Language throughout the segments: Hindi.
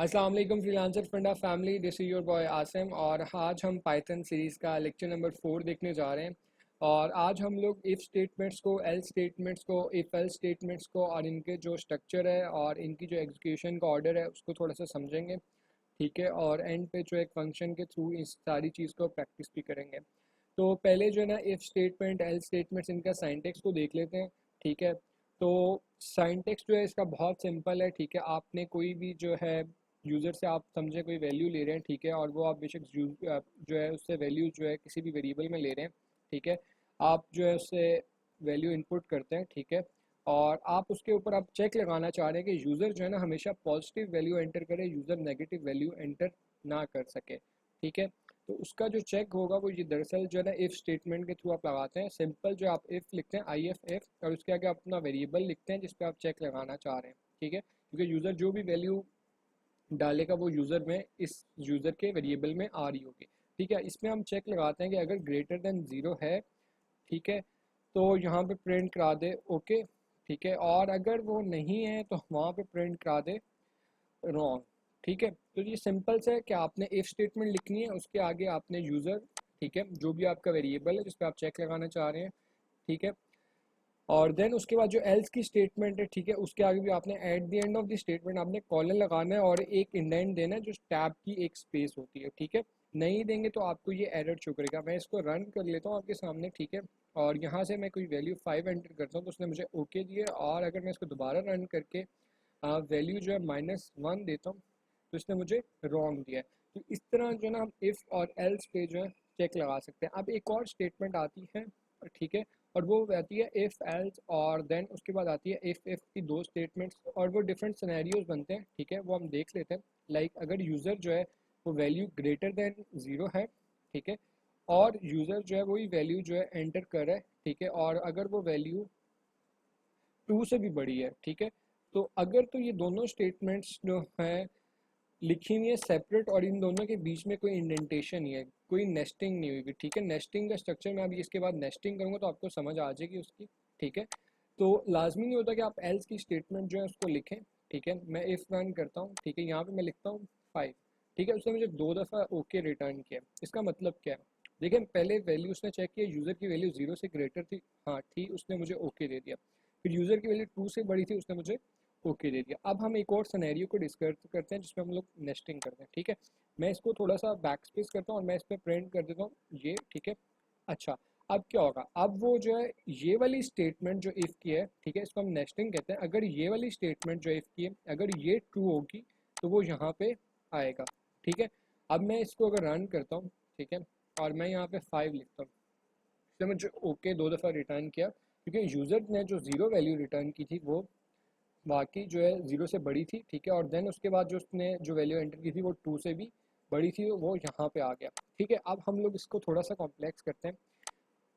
अस्सलाम वालेकुम फ्रीलांसर फंडा family, this is your boy Asim. और आज हम पाइथन सीरीज़ का लेक्चर नंबर 4 देखने जा रहे हैं। और आज हम लोग इफ़ स्टेटमेंट्स को, एल स्टेटमेंट्स को, इफ़ एल स्टेटमेंट्स को और इनके जो स्ट्रक्चर है और इनकी जो एग्जीक्यूशन का ऑर्डर है उसको थोड़ा सा समझेंगे। ठीक है, और एंड पे जो एक फंक्शन के थ्रू इस सारी चीज़ को प्रैक्टिस भी करेंगे। तो पहले जो है ना इफ़ स्टेटमेंट, एल स्टेटमेंट्स, इनका साइंटेक्स को देख लेते हैं। ठीक है, तो साइंटेक्स जो है इसका बहुत सिंपल है। ठीक है, आपने कोई भी जो है यूज़र से आप समझे कोई वैल्यू ले रहे हैं। ठीक है, और वो आप बेशक जो है उससे वैल्यू जो है किसी भी वेरिएबल में ले रहे हैं। ठीक है, आप जो है उससे वैल्यू इनपुट करते हैं। ठीक है, और आप उसके ऊपर आप चेक लगाना चाह रहे हैं कि यूज़र जो है ना हमेशा पॉजिटिव वैल्यू एंटर करे, यूज़र नेगेटिव वैल्यू एंटर ना कर सके। ठीक है, तो उसका जो चेक होगा वो ये दरअसल जो है ना इफ़ स्टेटमेंट के थ्रू आप लगाते हैं। सिंपल जो आप इफ़ लिखते हैं, IF और उसके आगे अपना वेरिएबल लिखते हैं जिस पे आप चेक लगाना चाह रहे हैं। ठीक है, क्योंकि यूज़र जो भी वैल्यू डालेगा वो यूज़र में इस यूज़र के वेरिएबल में आ रही होगी। ठीक है, इसमें हम चेक लगाते हैं कि अगर ग्रेटर देन ज़ीरो है, ठीक है, तो यहाँ पे प्रिंट करा दे ओके। ठीक है, और अगर वो नहीं है तो वहाँ पे प्रिंट करा दे रॉन्ग। ठीक है, तो ये सिंपल से है कि आपने इफ स्टेटमेंट लिखनी है, उसके आगे आपने यूज़र, ठीक है, जो भी आपका वेरिएबल है जिस पे आप चेक लगाना चाह रहे हैं। ठीक है, और देन उसके बाद जो एल्स की स्टेटमेंट है, ठीक है, उसके आगे भी आपने at the end of the statement आपने कॉलन लगाना है और एक इंडेंट देना है जो टैब की एक स्पेस होती है। ठीक है, नहीं देंगे तो आपको ये एरर शो करेगा। मैं इसको रन कर लेता हूँ आपके सामने। ठीक है, और यहाँ से मैं कोई वैल्यू 5 एंटर करता हूँ तो उसने मुझे ओके दिया। और अगर मैं इसको दोबारा रन करके वैल्यू जो है -1 देता हूँ तो इसने मुझे रॉन्ग दिया है। तो इस तरह जो है ना हम इफ़ और एल्स पे जो है चेक लगा सकते हैं। अब एक और स्टेटमेंट आती है, ठीक है, और वो आती है इफ़ एल्स, और देन उसके बाद आती है इफ़ की दो स्टेटमेंट्स, और वो डिफरेंट सिनेरियोज बनते हैं। ठीक है, वो हम देख लेते हैं। लाइक अगर यूज़र जो है वो वैल्यू ग्रेटर देन ज़ीरो है, ठीक है, और यूज़र जो है वही वैल्यू जो है एंटर कर रहा है। ठीक है, और अगर वो वैल्यू 2 से भी बड़ी है। ठीक है, तो अगर तो ये दोनों स्टेटमेंट्स जो हैं लिखी हुई है सेपरेट और इन दोनों के बीच में कोई इंडेंटेशन नहीं है, कोई नेस्टिंग नहीं हुई। ठीक है, नेस्टिंग का स्ट्रक्चर मैं अभी इसके बाद नेस्टिंग करूँगा तो आपको समझ आ जाएगी उसकी। ठीक है, तो लाजमी नहीं होता कि आप एल्स की स्टेटमेंट जो है उसको लिखें। ठीक है, मैं इफ़ रन करता हूँ। ठीक है, यहाँ पे मैं लिखता हूँ 5। ठीक है, उसने मुझे 2 दफ़ा ओके रिटर्न किया। इसका मतलब क्या है? देखिए, पहले वैल्यू उसने चेक किया, यूज़र की वैल्यू 0 से ग्रेटर थी, हाँ थी, उसने मुझे ओके दे दिया। फिर यूज़र की वैल्यू 2 से बड़ी थी, उसने मुझे ओके दे दिया। अब हम एक और सिनेरियो को डिस्कस करते हैं जिसमें हम लोग नेस्टिंग करते हैं। ठीक है, मैं इसको थोड़ा सा बैक स्पेस करता हूँ और मैं इस पर प्रिंट कर देता हूँ ये। ठीक है, अच्छा, अब क्या होगा? अब वो जो है ये वाली स्टेटमेंट जो इफ़ की है, ठीक है, इसको हम नेस्टिंग कहते हैं। अगर ये वाली स्टेटमेंट जो इफ़ की है अगर ये ट्रू होगी तो वो यहाँ पे आएगा। ठीक है, अब मैं इसको अगर रन करता हूँ, ठीक है, और मैं यहाँ पे 5 लिखता हूँ, इसने मुझे ओके 2 दफ़ा रिटर्न किया क्योंकि यूज़र ने जो ज़ीरो वैल्यू रिटर्न की थी वो वाकई जो है ज़ीरो से बड़ी थी। ठीक है, और देन उसके बाद जो उसने जो वैल्यू एंटर की थी वो 2 से भी बड़ी थी, वो यहाँ पे आ गया। ठीक है, अब हम लोग इसको थोड़ा सा कॉम्प्लेक्स करते हैं।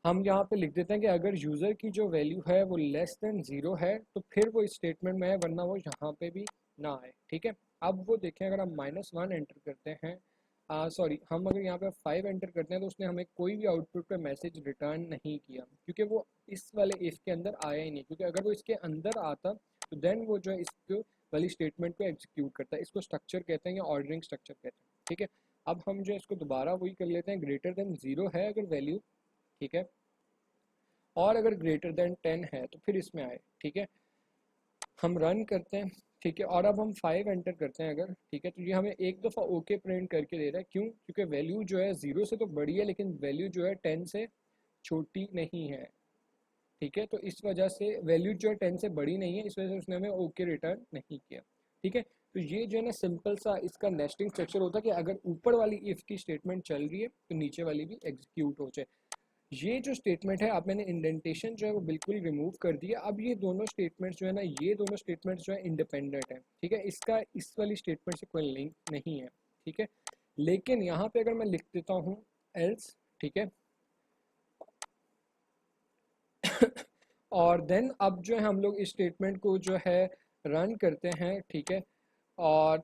हम यहाँ पे लिख देते हैं कि अगर यूज़र की जो वैल्यू है वो लेस देन ज़ीरो है तो फिर वो इस स्टेटमेंट में है, वरना वो यहाँ पे भी ना आए। ठीक है, अब वो देखें, अगर हम -1 एंटर करते हैं, सॉरी, हम अगर यहाँ पे 5 एंटर करते हैं तो उसने हमें कोई भी आउटपुट पे मैसेज रिटर्न नहीं किया क्योंकि वो इस वाले इफ़ के अंदर आया ही नहीं। क्योंकि अगर वो इसके अंदर आता तो देन वो जो है इसको वाली स्टेटमेंट को एग्जीक्यूट करता है। इसको स्ट्रक्चर कहते हैं या ऑर्डरिंग स्ट्रक्चर कहते हैं। ठीक है, अब हम जो है इसको दोबारा वही कर लेते हैं, ग्रेटर देन ज़ीरो है अगर वैल्यू, ठीक है, और अगर ग्रेटर देन 10 है तो फिर इसमें आए। ठीक है, हम रन करते हैं। ठीक है, और अब हम 5 एंटर करते हैं अगर, ठीक है, तो ये हमें एक दफ़ा ओके प्रिंट करके दे रहा है। क्यों? क्योंकि वैल्यू जो है 0 से तो बड़ी है लेकिन वैल्यू जो है 10 से छोटी नहीं है। ठीक है, तो इस वजह से वैल्यू जो है 10 से बड़ी नहीं है, इस वजह से उसने हमें ओके रिटर्न नहीं किया। ठीक है, तो ये जो है ना सिंपल सा इसका नेस्टिंग स्ट्रक्चर होता है कि अगर ऊपर वाली इफ़ की स्टेटमेंट चल रही है तो नीचे वाली भी एग्जीक्यूट हो जाए। ये जो स्टेटमेंट है, अब मैंने इंडेंटेशन जो है वो बिल्कुल रिमूव कर दिया। अब ये दोनों स्टेटमेंट्स जो है ना, ये दोनों स्टेटमेंट्स जो है इंडिपेंडेंट है। ठीक है, इसका इस वाली स्टेटमेंट से कोई लिंक नहीं है। ठीक है, लेकिन यहाँ पे अगर मैं लिख देता हूँ एल्स, ठीक है, और देन अब जो है हम लोग इस स्टेटमेंट को जो है रन करते हैं। ठीक है, और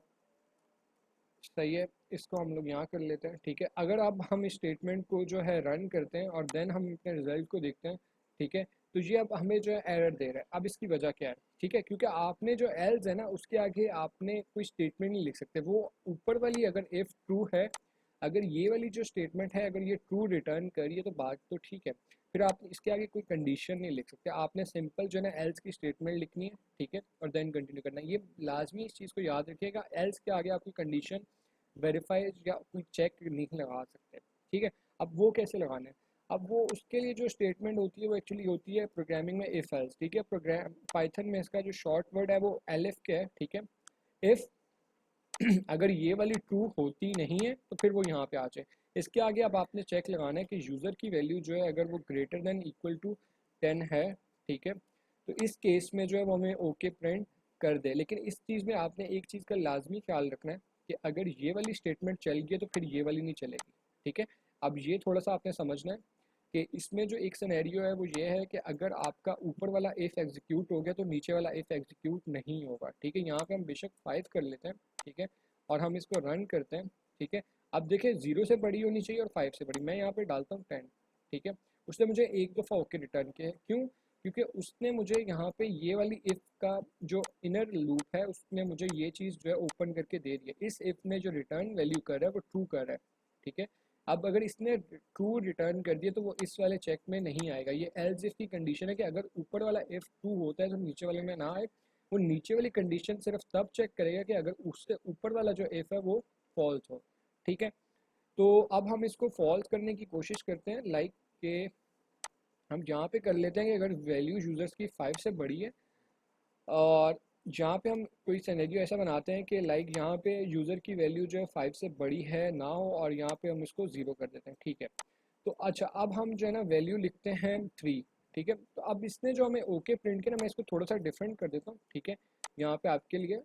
सही है, इसको हम लोग यहाँ कर लेते हैं। ठीक है, अगर अब हम इस स्टेटमेंट को जो है रन करते हैं और देन हम अपने रिजल्ट को देखते हैं, ठीक है, तो ये अब हमें जो है एरर दे रहा है। अब इसकी वजह क्या है? ठीक है, क्योंकि आपने जो एल्स है ना उसके आगे आपने कोई स्टेटमेंट नहीं लिख सकते। वो ऊपर वाली अगर इफ़ ट्रू है, अगर ये वाली जो स्टेटमेंट है अगर ये ट्रू रिटर्न करिए तो बात तो ठीक है, फिर आप इसके आगे कोई कंडीशन नहीं लिख सकते। आपने सिंपल जो है ना एल्स की स्टेटमेंट लिखनी है, ठीक है, और देन कंटिन्यू करना है। ये लाजमी इस चीज़ को याद रखिएगा, एल्स के आगे आप कोई कंडीशन वेरीफाई या कोई चेक नहीं लगा सकते। ठीक है, अब वो कैसे लगाना है? अब वो उसके लिए जो स्टेटमेंट होती है वो एक्चुअली होती है प्रोग्रामिंग में इफ एल्स। ठीक है, प्रोग्राम पाइथन में इसका जो शॉर्ट वर्ड है वो एलिफ के है। ठीक है, इफ अगर ये वाली ट्रू होती नहीं है तो फिर वो यहाँ पे आ जाए। इसके आगे अब आपने चेक लगाना है कि यूज़र की वैल्यू जो है अगर वो ग्रेटर देन इक्वल टू 10 है, ठीक है, तो इस केस में जो है वो हमें ओके प्रिंट कर दे। लेकिन इस चीज़ में आपने एक चीज़ का लाजमी ख्याल रखना है कि अगर ये वाली स्टेटमेंट चल गई है तो फिर ये वाली नहीं चलेगी। ठीक है, अब ये थोड़ा सा आपने समझना है कि इसमें जो एक सिनेरियो है वो ये है कि अगर आपका ऊपर वाला इफ़ एग्जीक्यूट हो गया तो नीचे वाला इफ़ एग्जीक्यूट नहीं होगा। ठीक है, यहाँ पे हम बेशक 5 कर लेते हैं, ठीक है, और हम इसको रन करते हैं। ठीक है, अब देखिए 0 से बड़ी होनी चाहिए और 5 से बड़ी, मैं यहाँ पे डालता हूँ 10। ठीक है, उसने मुझे एक दफ़ा ओके रिटर्न किया है, क्यों? क्योंकि उसने मुझे यहाँ पे ये वाली इफ़ का जो इनर लूप है उसने मुझे ये चीज़ जो है ओपन करके दे दी है। इस इफ़ में जो रिटर्न वैल्यू कर रहा है वो ट्रू कर रहा है। ठीक है, अब अगर इसने ट्रू रिटर्न कर दिया तो वो इस वाले चेक में नहीं आएगा। ये एल्स इफ की कंडीशन है कि अगर ऊपर वाला इफ ट्रू होता है तो नीचे वाले में ना आए। वो नीचे वाली कंडीशन सिर्फ तब चेक करेगा कि अगर उससे ऊपर वाला जो इफ है वो फॉल्स हो। ठीक है, तो अब हम इसको फॉल्स करने की कोशिश करते हैं, लाइक कि हम यहाँ पे कर लेते हैं कि अगर वैल्यू यूज़र्स की 5 से बड़ी है, और यहाँ पे हम कोई सिनेरियो ऐसा बनाते हैं कि लाइक यहाँ पे यूज़र की वैल्यू जो है 5 से बड़ी है ना हो, और यहाँ पे हम इसको 0 कर देते हैं। ठीक है, तो अच्छा अब हम जो है ना वैल्यू लिखते हैं 3। ठीक है, तो अब इसने जो हमें ओके प्रिंट किया ना, मैं इसको थोड़ा सा डिफरेंट कर देता हूँ। ठीक है, यहाँ पे आपके लिए,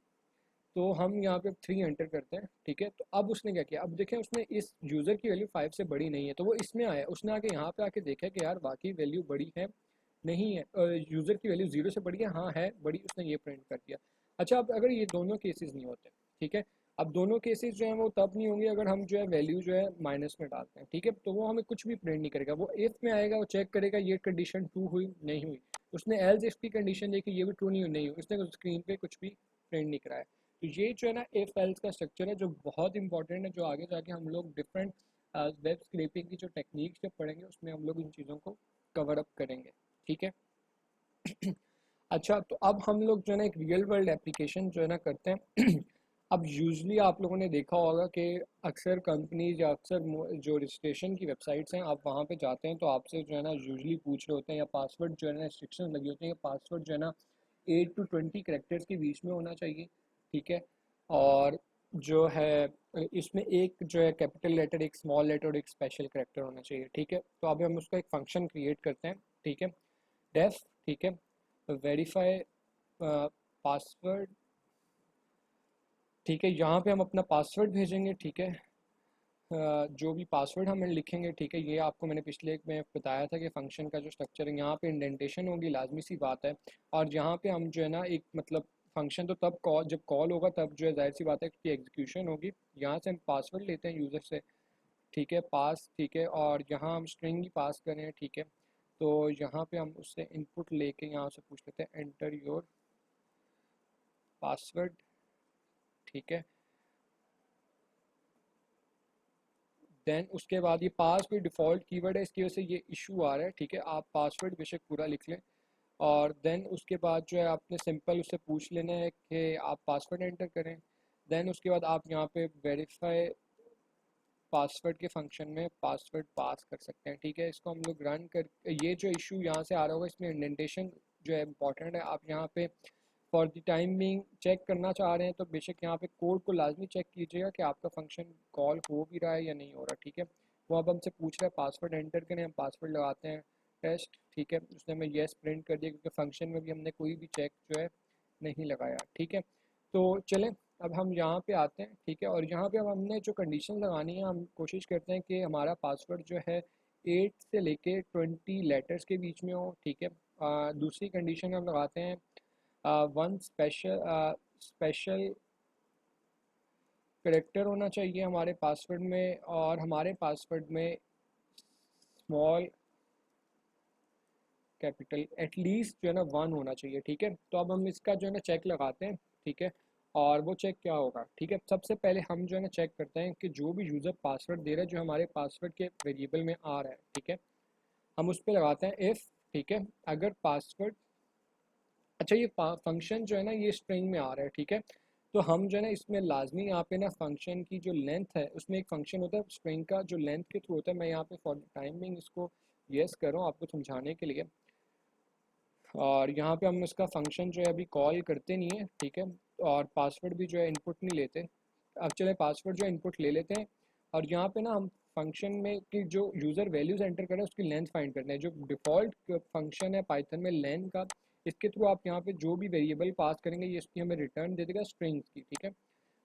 तो हम यहाँ पे 3 एंटर करते हैं। ठीक है, तो अब उसने क्या किया, अब देखें उसने इस यूज़र की वैल्यू 5 से बड़ी नहीं है तो वो इसमें आया, उसने आके यहाँ पे आके देखा कि यार वाकई वैल्यू बड़ी है नहीं है, यूज़र की वैल्यू 0 से बड़ी है, हाँ है बड़ी, उसने ये प्रिंट कर दिया। अच्छा, अब अगर ये दोनों केसेस नहीं होते, ठीक है, अब दोनों केसेस जो है वो तब नहीं होंगे अगर हम जो है वैल्यू जो है माइनस में डालते हैं। ठीक है, तो वो हमें कुछ भी प्रिंट नहीं करेगा, वो इफ में आएगा, वो चेक करेगा ये कंडीशन ट्रू हुई नहीं हुई। उसने एल्स इफ की कंडीशन देखी, ये भी ट्रू नहीं हुई, उसने स्क्रीन पे कुछ भी प्रिंट नहीं कराया। तो ये जो है ना इफ एल्स का स्ट्रक्चर है जो बहुत इंपॉर्टेंट है, जो आगे जाके हम लोग डिफरेंट वेब स्क्रैपिंग की जो टेक्निक्स जब पढ़ेंगे उसमें हम लोग इन चीज़ों को कवर अप करेंगे। ठीक है, अच्छा, तो अब हम लोग जो है ना एक रियल वर्ल्ड एप्लीकेशन जो है ना करते हैं। अब यूजली आप लोगों ने देखा होगा कि अक्सर कंपनीज या अक्सर जो रजिस्ट्रेशन की वेबसाइट्स हैं, आप वहाँ पे जाते हैं तो आपसे जो है ना यूजली पूछ रहे होते हैं, या पासवर्ड जो है ना रिस्ट्रिक्शन लगी होती है, पासवर्ड जो है ना 8 to 20 कैरेक्टर्स के बीच में होना चाहिए। ठीक है, और जो है इसमें एक जो है कैपिटल लेटर, एक स्मॉल लेटर और एक स्पेशल कैरेक्टर होना चाहिए। ठीक है, तो अभी हम उसका एक फंक्शन क्रिएट करते हैं। ठीक है, डेफ, ठीक है, वेरीफाई पासवर्ड। ठीक है, यहाँ पे हम अपना पासवर्ड भेजेंगे। ठीक है, जो भी पासवर्ड हमें लिखेंगे, ठीक है, ये आपको मैंने पिछले एक में बताया था कि फंक्शन का जो स्ट्रक्चर है, यहाँ पे इंडेंटेशन होगी, लाजमी सी बात है। और यहाँ पे हम जो है ना एक मतलब फंक्शन तो तब कॉल, जब कॉल होगा तब जो है जाहिर सी बात है कि एग्जीक्यूशन होगी। यहाँ से हम पासवर्ड लेते हैं यूज़र से। ठीक है, पास, ठीक है, और यहाँ हम स्ट्रिंग ही पास करें। ठीक है, तो यहाँ पे हम उससे इनपुट लेके यहाँ से पूछ लेते हैं एंटर योर पासवर्ड। ठीक है, देन उसके बाद ये पास कोई डिफ़ॉल्ट कीवर्ड है, इसकी वजह से ये इशू आ रहा है। ठीक है, आप पासवर्ड बेशक पूरा लिख लें, और देन उसके बाद जो है आपने सिंपल उससे पूछ लेना है कि आप पासवर्ड एंटर करें। देन उसके बाद आप यहाँ पे वेरीफाई पासवर्ड के फंक्शन में पासवर्ड पास कर सकते हैं। ठीक है, इसको हम लोग रन कर, ये जो इशू यहाँ से आ रहा होगा इसमें इंडेंटेशन जो है इंपॉर्टेंट है। आप यहाँ पे for the time being check करना चाह रहे हैं तो बेशक यहाँ पे कोड को लाजमी चेक कीजिएगा कि आपका फंक्शन कॉल हो भी रहा है या नहीं हो रहा। ठीक है, वो अब हमसे पूछ रहा है पासवर्ड एंटर करें, हम पासवर्ड लगाते हैं टेस्ट। ठीक है, उसने हमें येस प्रिंट कर दिया क्योंकि फंक्शन में भी हमने कोई भी चेक जो है नहीं लगाया। ठीक है, तो चलें अब हम यहाँ पे आते हैं। ठीक है, और यहाँ पे अब हमने जो कंडीशन लगानी है, हम कोशिश करते हैं कि हमारा पासवर्ड जो है 8 से लेके 20 लेटर्स के बीच में हो। ठीक है, दूसरी कंडीशन हम लगाते हैं वन स्पेशल करेक्टर होना चाहिए हमारे पासवर्ड में, और हमारे पासवर्ड में स्मॉल कैपिटल एटलीस्ट जो है ना 1 होना चाहिए, ठीक है। तो अब हम इसका जो है ना चेक लगाते हैं, ठीक है। और वो चेक क्या होगा, ठीक है। सबसे पहले हम जो है ना चेक करते हैं कि जो भी यूज़र पासवर्ड दे रहा है जो हमारे पासवर्ड के वेरिएबल में आ रहा है, ठीक है, हम उस पर लगाते हैं इफ़, ठीक है। अगर पासवर्ड, अच्छा ये फंक्शन जो है ना ये स्ट्रिंग में आ रहा है, ठीक है। तो हम जो है ना इसमें लाजमी यहाँ पे ना फंक्शन की जो लेंथ है, उसमें एक फंक्शन होता है स्ट्रिंग का जो लेंथ के थ्रू होता है। मैं यहाँ पे फॉर टाइम बिंग इसको यस कर रहा हूँ आपको समझाने के लिए। और यहाँ पे हम इसका फंक्शन जो है अभी कॉल करते नहीं है, ठीक है। और पासवर्ड भी जो है इनपुट नहीं लेते। अब चले पासवर्ड जो है इनपुट ले लेते हैं। और यहाँ पे ना हम फंक्शन में कि जो यूज़र वैल्यूज़ एंटर कर रहे हैं उसकी लेंथ फाइंड करते हैं। जो डिफ़ॉल्ट फंक्शन है पाइथन में लेंथ का, इसके थ्रू आप यहाँ पे जो भी वेरिएबल पास करेंगे ये इसकी हमें रिटर्न दे देगा स्ट्रिंग्स की, ठीक है।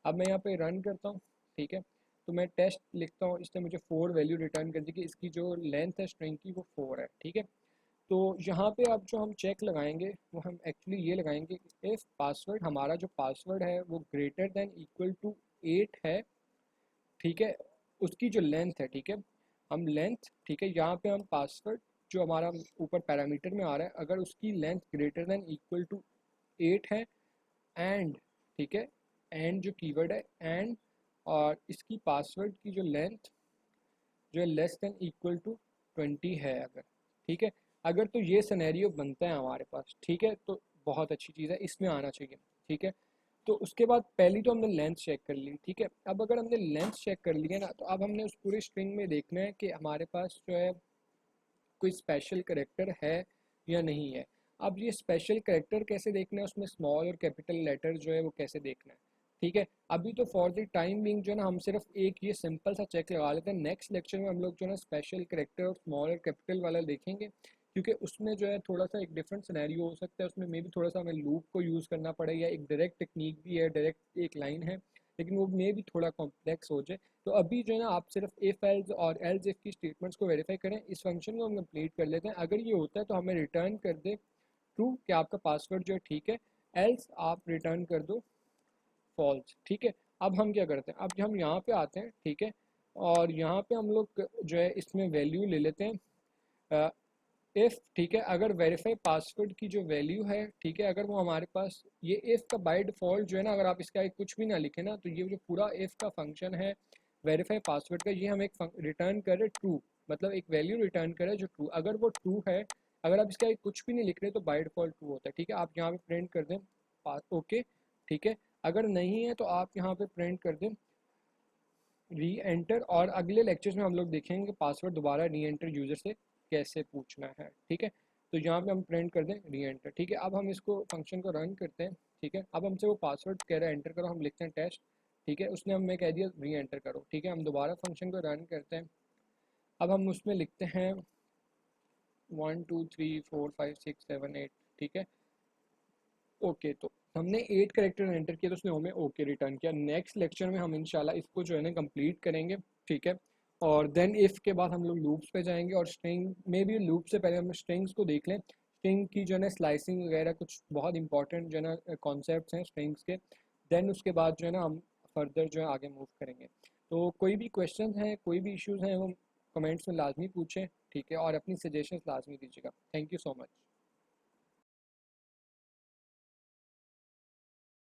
अब मैं यहाँ पे रन करता हूँ, ठीक है। तो मैं टेस्ट लिखता हूँ, इसने मुझे 4 वैल्यू रिटर्न कर दी कि इसकी जो लेंथ है स्ट्रिंग की वो 4 है, ठीक है। तो यहाँ पे अब जो हम चेक लगाएंगे वो हम एक्चुअली ये लगाएंगे कि इफ़ पासवर्ड, हमारा जो पासवर्ड है वो ग्रेटर देन इक्वल टू 8 है, ठीक है, उसकी जो लेंथ है, ठीक है। हम लेंथ, ठीक है, यहाँ पे हम पासवर्ड जो हमारा ऊपर पैरामीटर में आ रहा है अगर उसकी length greater than equal to 8 है एंड, ठीक है, एंड जो कीवर्ड है एंड, और इसकी पासवर्ड की जो लेंथ जो है लेस देन इक्वल टू 20 है अगर, ठीक है। अगर तो ये सिनेरियो बनता है हमारे पास, ठीक है, तो बहुत अच्छी चीज़ है, इसमें आना चाहिए, ठीक है। तो उसके बाद पहली तो हमने लेंथ चेक कर ली, ठीक है। अब अगर हमने लेंथ चेक कर ली है ना, तो अब हमने उस पूरी स्ट्रिंग में देखना है कि हमारे पास जो है कोई स्पेशल करेक्टर है या नहीं है। अब ये स्पेशल करेक्टर कैसे देखना है, उसमें स्मॉल और कैपिटल लेटर जो है वो कैसे देखना है, ठीक है। अभी तो फॉर द टाइम बिंग जो है ना हम सिर्फ एक ये सिंपल सा चेक लगा लेते हैं। नेक्स्ट लेक्चर में हम लोग जो है ना स्पेशल करेक्टर और स्मॉल और कैपिटल वाला देखेंगे, क्योंकि उसमें जो है थोड़ा सा एक डिफरेंट सिनेरियो हो सकता है। उसमें मे भी थोड़ा सा हमें लूप को यूज़ करना पड़े, या एक डायरेक्ट टेक्निक भी है, डायरेक्ट एक लाइन है, लेकिन वो मे भी थोड़ा कॉम्प्लेक्स हो जाए। तो अभी जो है ना आप सिर्फ इफ एल्स और एल्स इफ की स्टेटमेंट्स को वेरीफाई करें। इस फंक्शन को हम कंप्लीट कर लेते हैं। अगर ये होता है तो हमें रिटर्न कर दे ट्रू कि आपका पासवर्ड जो है ठीक है, एल्स आप रिटर्न कर दो फॉल्स, ठीक है। अब हम क्या करते हैं, अब हम यहाँ पे आते हैं, ठीक है। और यहाँ पे हम लोग जो है इसमें वैल्यू ले लेते हैं इफ़, ठीक है। अगर वेरीफाई पासवर्ड की जो वैल्यू है, ठीक है, अगर वो हमारे पास ये इफ़ का बाय डिफ़ॉल्ट जो है ना, अगर आप इसका कुछ भी ना लिखे ना, तो ये जो पूरा इफ़ का फंक्शन है वेरीफाई पासवर्ड का, ये हम एक रिटर्न करे ट्रू, मतलब एक वैल्यू रिटर्न करे जो ट्रू। अगर वो ट्रू है, अगर आप इसका कुछ भी नहीं लिख रहे तो बाय डिफ़ॉल्ट ट्रू होता है, ठीक है। आप यहाँ पे प्रिंट कर दें ओके, ठीक है। अगर नहीं है तो आप यहाँ पे प्रिंट कर दें री एंटर। और अगले लेक्चर्स में हम लोग देखेंगे पासवर्ड दोबारा री एंटर यूज़र से कैसे पूछना है, ठीक है। तो यहाँ पे हम प्रिंट कर दें री एंटर, ठीक है। अब हम इसको फंक्शन को रन करते हैं, ठीक है। अब हमसे वो पासवर्ड कह रहा है एंटर करो, हम लिखते हैं टेस्ट, ठीक है। उसने हमें कह दिया री एंटर करो, ठीक है। हम दोबारा फंक्शन को रन करते हैं। अब हम उसमें लिखते हैं 1 2 3 4 5 6 7 8, ठीक है, ओके। तो हमने 8 करेक्टर एंटर किया तो उसने हमें ओके रिटर्न किया। नेक्स्ट लेक्चर में हम इंशाल्लाह इसको जो है ना कंप्लीट करेंगे, ठीक है। और देन इफ़ के बाद हम लोग लूप्स पे जाएंगे, और स्ट्रिंग में भी लूप से पहले हम स्ट्रिंग्स को देख लें। स्ट्रिंग की जो है ना स्लाइसिंग वगैरह कुछ बहुत इंपॉर्टेंट जो है ना कॉन्सेप्ट्स हैं स्ट्रिंग्स के। देन उसके बाद जो है ना हम फर्दर जो है आगे मूव करेंगे। तो कोई भी क्वेश्चन हैं, कोई भी इश्यूज़ हैं, वो कमेंट्स में लाजमी पूछें, ठीक है। और अपनी सजेशंस लाजमी दीजिएगा। Thank you so much.